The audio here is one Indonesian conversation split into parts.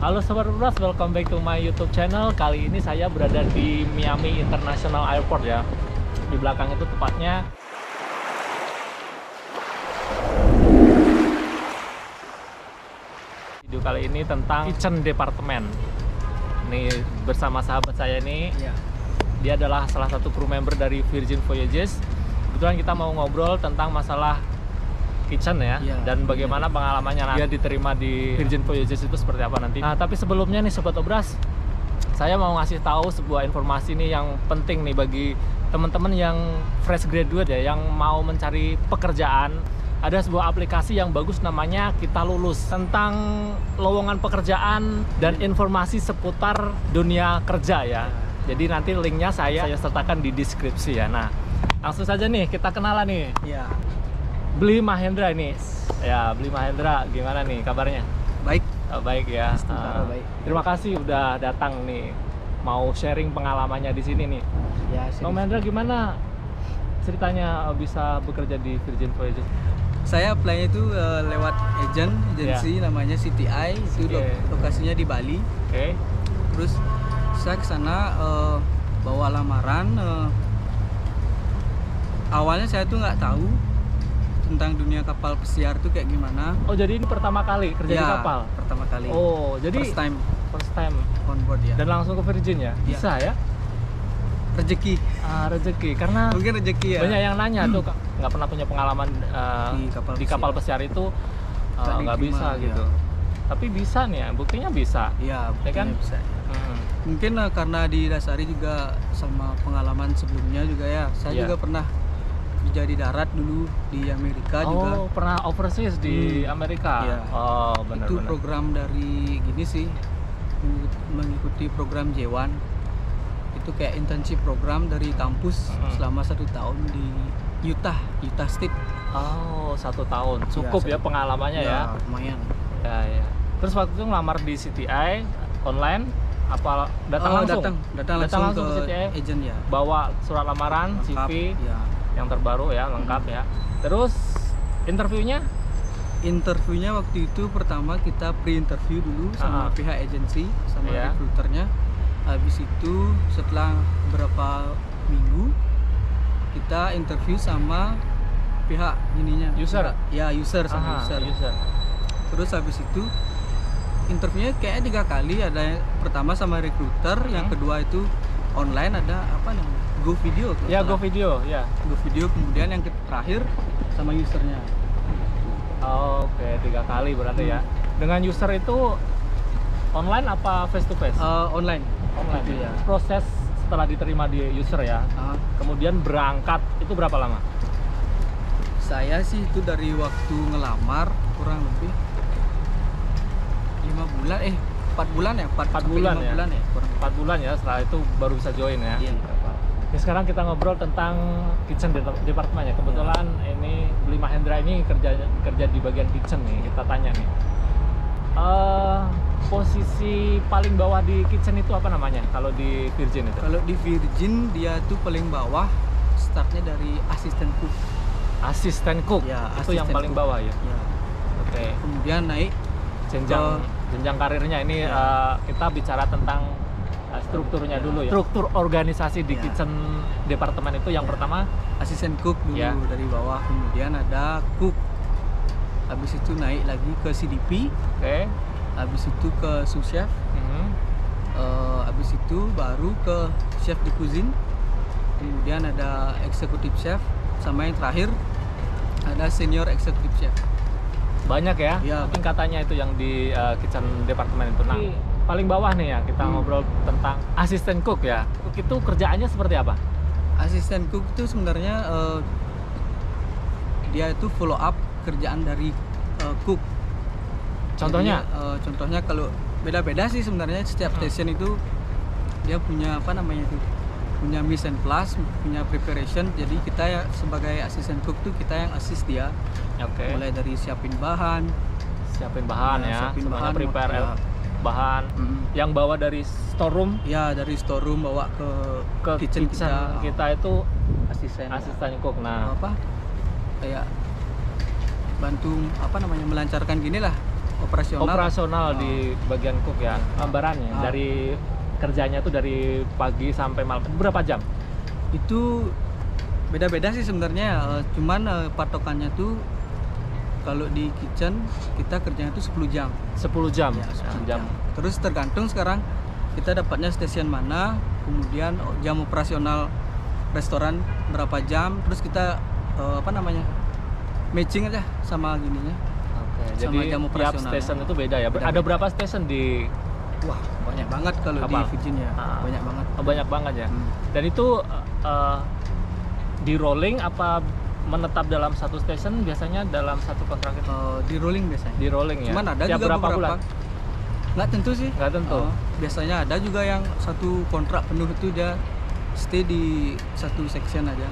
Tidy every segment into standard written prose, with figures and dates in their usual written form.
Halo Sobat Bebras, welcome back to my YouTube channel. Kali ini saya berada di Miami International Airport ya. Di belakang itu tepatnya. Video kali ini tentang kitchen department. Ini bersama sahabat saya ini. Ya. Dia adalah salah satu kru member dari Virgin Voyages. Kebetulan kita mau ngobrol tentang masalah kitchen ya, dan bagaimana pengalamannya dia diterima di Virgin Voyages itu seperti apa nanti. Nah, tapi sebelumnya nih Sobat Obras, saya mau ngasih tahu sebuah informasi nih yang penting nih bagi teman-teman yang fresh graduate ya, yang mau mencari pekerjaan. Ada sebuah aplikasi yang bagus namanya Kita Lulus, tentang lowongan pekerjaan dan informasi seputar dunia kerja ya. Jadi nanti linknya saya sertakan di deskripsi ya. Nah, langsung saja nih kita kenalan nih. Ya. Bli Mahendra ini. Ya, Bli Mahendra, gimana nih kabarnya? Baik. Oh, baik ya. Baik. Terima kasih udah datang nih. Mau sharing pengalamannya di sini nih. Ya, Bang Mahendra, gimana ceritanya bisa bekerja di Virgin Voyages? Saya apply itu lewat agensi namanya CTI. Itu lokasinya di Bali. Oke. Terus saya ke sana bawa lamaran. Awalnya saya tuh nggak tahu tentang dunia kapal pesiar tuh kayak gimana. Oh, jadi ini pertama kali kerja di kapal? Pertama kali. Oh, jadi first time on board ya. Dan langsung ke Virgin ya? Bisa ya? Rezeki. Rezeki, karena mungkin rezeki ya. Banyak yang nanya tuh, nggak pernah punya pengalaman di kapal pesiar itu nggak bisa gitu. Tapi bisa nih ya, buktinya bisa. Iya, buktinya kan? Bisa. Mungkin karena didasari juga sama pengalaman sebelumnya juga ya. Saya juga pernah kerja di darat dulu di Amerika juga. Oh, pernah overseas di Amerika? Iya. Oh, benar. Itu program dari gini sih, mengikuti program J1. Itu kayak internship program dari kampus selama 1 tahun di Utah State. Oh, 1 tahun. Cukup ya pengalamannya ya? Lumayan. Ya. Terus waktu itu ngelamar di CTI online? Apa datang langsung? Datang langsung ke CTI? Agent ya. Bawa surat lamaran, lengkap, CV ya. Yang terbaru ya, lengkap ya. Terus interviewnya? Interviewnya waktu itu pertama kita pre-interview dulu sama pihak agensi, sama recruiternya. Habis itu setelah beberapa minggu kita interview sama pihak ininya. User? Ya, user. Terus habis itu interviewnya kayaknya 3 kali. Ada yang pertama sama recruiter, yang kedua itu online, ada apa namanya? Go Video. Ya, Go Video, ya. Go Video, kemudian yang terakhir sama usernya. Oke, 3 kali berarti ya. Dengan user itu online apa face to face? Online. Online. Gitu, ya. Proses setelah diterima di user ya. Kemudian berangkat itu berapa lama? Saya sih itu dari waktu ngelamar kurang lebih 5 bulan 4 bulan ya, 4 bulan ya. 4 bulan ya, setelah itu baru bisa join ya. Iya. Oke, sekarang kita ngobrol tentang kitchen department ya. Kebetulan ini Bli Mahendra ini kerja di bagian kitchen nih. Kita tanya nih. Posisi paling bawah di kitchen itu apa namanya kalau di Virgin itu? Kalau di Virgin dia tuh paling bawah, startnya dari asisten cook. Asisten cook? Ya, itu yang paling bawah ya? Ya. Oke. Kemudian naik jenjang karirnya ini kita bicara tentang strukturnya dulu ya. Struktur organisasi di kitchen departemen itu yang pertama asisten cook dulu dari bawah, kemudian ada cook. Habis itu naik lagi ke CDP. Oke. Habis itu ke sous chef. Habis itu baru ke chef de cuisine. Kemudian ada executive chef, sama yang terakhir ada senior executive chef. Banyak ya, tingkatannya itu yang di kitchen department itu. Nah, paling bawah nih ya, kita ngobrol tentang asisten cook ya. Cook itu kerjaannya seperti apa? Asisten cook itu sebenarnya dia itu follow up kerjaan dari cook. Contohnya? Jadi, contohnya kalau beda-beda sih sebenarnya, setiap station itu dia punya apa namanya itu, punya mise en place, punya preparation. Jadi kita ya sebagai asisten cook tuh kita yang assist dia. Mulai dari siapin bahan ya, siapin bahan, prepare bahan yang bawa dari storeroom. Ya, dari storeroom bawa ke kitchen kita itu asisten cook. Nah, kayak bantu melancarkan gini lah operasional di bagian cook ya. Gambarannya dari kerjanya tuh dari pagi sampai malam berapa jam? Itu beda-beda sih sebenarnya, cuman patokannya tuh kalau di kitchen kita kerjanya tuh 10 jam. 10 jam. Ya, 10 jam. Terus tergantung sekarang kita dapatnya stasiun mana, kemudian jam operasional restoran berapa jam, terus kita matching aja sama gininya. Oke, sama jadi jam tiap stasiun itu beda ya. Ada berapa stasiun di? Wah, banyak banget kalau di Virginia. Banyak banget. Banyak banget ya. Dan itu di rolling apa menetap dalam satu stasiun biasanya dalam satu kontrak itu? Di rolling biasanya. Di rolling ya. Cuman ada tiap juga berapa beberapa. Bulan? Nggak tentu sih. Nggak tentu. Biasanya ada juga yang satu kontrak penuh itu dia stay di satu section aja.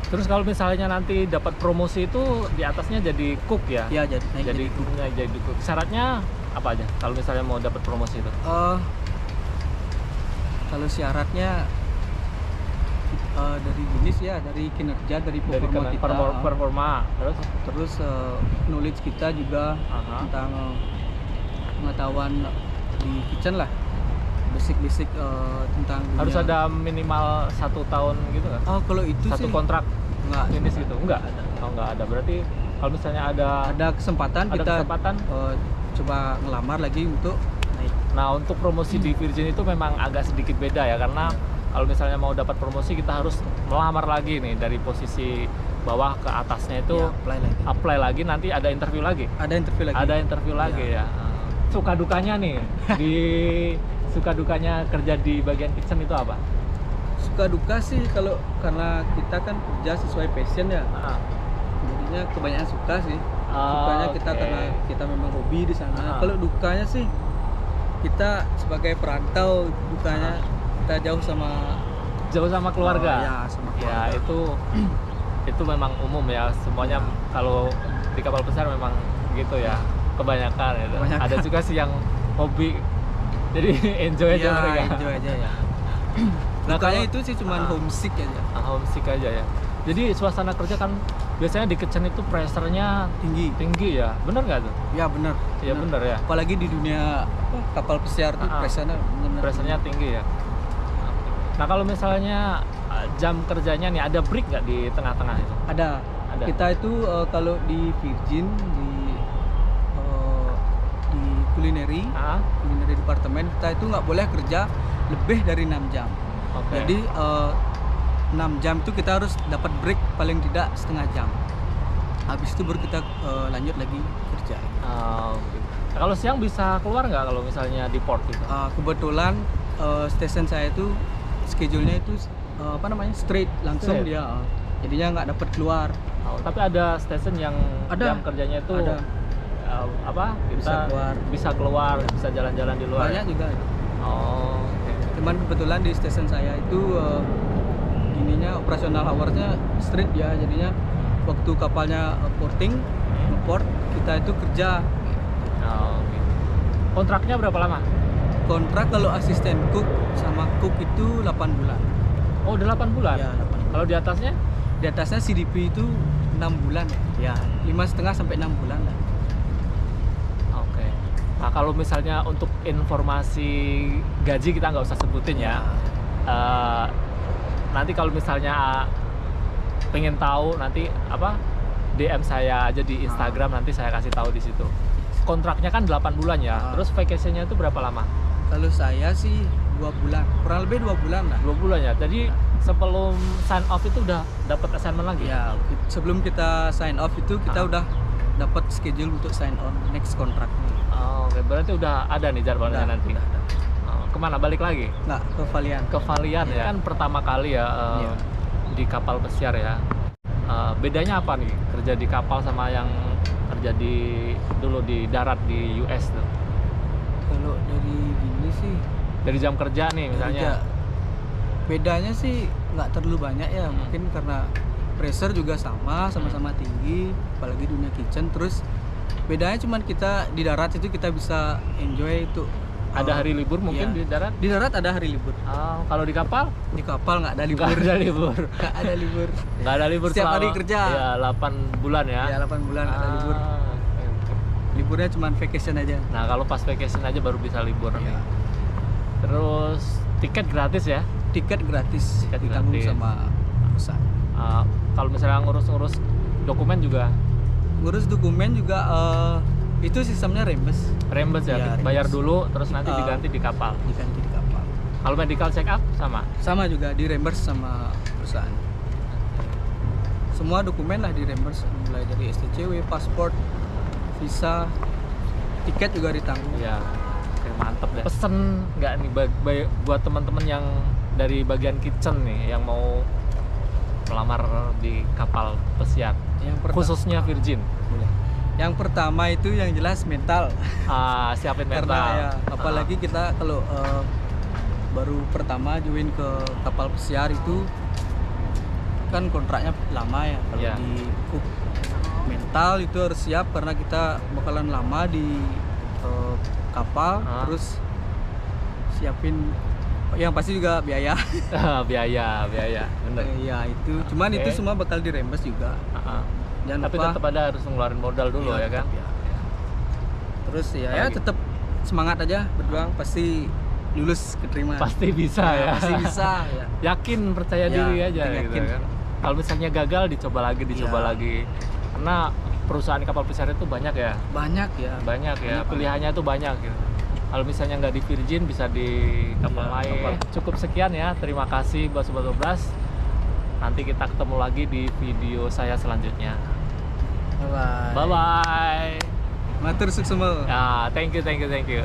Terus kalau misalnya nanti dapat promosi itu di atasnya jadi cook ya? Iya, jadi cooknya jadi cook. Syaratnya apa aja kalau misalnya mau dapat promosi itu? Kalau syaratnya dari jenis ya, dari kinerja, dari performa, terus knowledge kita juga tentang pengetahuan di kitchen lah, basic tentang harus dunia. ada minimal 1 tahun gitu kan? Kalau itu satu sih kontrak nggak jenis gitu enggak ada. Nggak ada, berarti kalau misalnya ada kesempatan kita coba ngelamar lagi untuk naik. Nah, untuk promosi di Virgin itu memang agak sedikit beda ya, karena kalau misalnya mau dapat promosi kita harus melamar lagi nih dari posisi bawah ke atasnya itu apply lagi nanti ada interview lagi. Ada interview lagi Ya. Suka dukanya nih suka dukanya kerja di bagian kitchen itu apa? Suka duka sih karena kita kan kerja sesuai passion ya. Jadinya kebanyakan suka sih. Sukanya kita karena kita memang hobi di sana. Kalau dukanya sih kita sebagai perantau, dukanya kita jauh sama keluarga. Ya, sama keluarga. Ya, itu memang umum ya, semuanya kalau di kapal besar memang gitu ya, kebanyakan gitu. Ada juga sih yang hobi, jadi enjoy aja mereka. Enjoy aja ya. Nah, dukanya itu sih cuman homesick aja. Homesick aja ya. Jadi suasana kerja kan biasanya di kitchen itu pressure-nya tinggi ya, bener nggak tuh? Ya bener. Ya bener ya. Apalagi di dunia kapal pesiar tuh pressure-nya tinggi ya. Nah, kalau misalnya jam kerjanya nih ada break nggak di tengah-tengah itu? Ada. Kita itu kalau di Virgin di culinary departemen kita itu nggak boleh kerja lebih dari 6 jam. Jadi 6 jam itu kita harus dapat break paling tidak setengah jam. Habis itu baru kita lanjut lagi kerja. Nah, kalau siang bisa keluar nggak kalau misalnya di port itu? Kebetulan stasiun saya itu schedule-nya itu straight langsung dia. Jadinya nggak dapat keluar. Tapi ada stasiun yang jam kerjanya itu bisa keluar, bisa jalan-jalan di luar. Banyak juga. Okay. Cuman kebetulan di stasiun saya itu operasional hours-nya straight ya, jadinya waktu kapalnya porting, port kita itu kerja. Okay. Kontraknya berapa lama? Kontrak kalau asisten cook sama cook itu 8 bulan. Oh, udah 8 bulan? Ya, 8 bulan. Kalau di atasnya? Di atasnya CDP itu 6 bulan ya. 5,5 sampai 6 bulan lah. Oke. Nah, kalau misalnya untuk informasi gaji kita nggak usah sebutin ya. Nanti kalau misalnya pengen tahu nanti DM saya aja di Instagram, nanti saya kasih tahu di situ. Kontraknya kan 8 bulan ya. Terus vacation-nya itu berapa lama? Kalau saya sih 2 bulan, kurang lebih 2 bulan lah. 2 bulan ya. Jadi sebelum sign off itu udah dapat assignment lagi? Ya, sebelum kita sign off itu kita udah dapat schedule untuk sign on next kontrak. Oke, berarti udah ada nih jadwalnya nanti. Udah ada. Kemana, balik lagi? Nggak, ke Valian. Ke Valian ya. Kan pertama kali ya di kapal pesiar ya. Bedanya apa nih kerja di kapal sama yang kerja dulu di darat di US tuh? Kalau dari gini sih, dari jam kerja nih misalnya. Bedanya sih nggak terlalu banyak ya, mungkin karena pressure juga sama-sama tinggi, apalagi dunia kitchen. Terus bedanya cuman kita di darat itu kita bisa enjoy itu. Ada hari libur mungkin di darat? Di darat ada hari libur. Kalau di kapal? Di kapal nggak ada libur. Nggak ada libur. Nggak ada libur. Setiap hari kerja. Ya 8 bulan ya. Ya 8 bulan nggak ada libur. liburnya cuma vacation aja. Nah, kalau pas vacation aja baru bisa libur nih. Terus tiket gratis ya? Tiket gratis, ditanggung gratis. sama perusahaan. Kalau misalnya ngurus-ngurus dokumen juga? Ngurus dokumen juga itu sistemnya reimburse. Reimburse ya? Iya, Bayar reimburse. dulu terus nanti diganti di kapal? Diganti di kapal. Kalau medical check up sama? Sama juga di reimburse sama perusahaan. Semua dokumen lah di reimburse, mulai dari STCW, paspor, visa, tiket juga ditanggung. Iya, mantep deh. Pesen nggak nih buat teman-teman yang dari bagian kitchen nih yang mau melamar di kapal pesiar, khususnya Virgin? Yang pertama itu yang jelas mental. Siapin mental. Karena ya, apalagi kita kalau baru pertama join ke kapal pesiar itu kan kontraknya lama ya. Kalau di Cook mental itu harus siap karena kita bakalan lama di kapal. Terus siapin yang pasti juga biaya. biaya bener. Ya itu cuman itu semua bakal direimburse juga. Tapi tetap ada harus ngeluarin modal dulu ya kan. Terus ya tetap semangat aja berjuang, pasti lulus keterima. Pasti bisa ya. Pasti bisa ya. Yakin, percaya diri aja gitu kan. Kalau misalnya gagal dicoba lagi. Karena perusahaan kapal pesiar itu banyak ya. Banyak ya. Pilihannya itu banyak gitu. Kalau misalnya nggak di Virgin bisa di kapal lain. Cukup sekian ya. Terima kasih buat Sobat Ngobras. Nanti kita ketemu lagi di video saya selanjutnya. Bye bye. Bye bye. Matur suksema. Ya, thank you.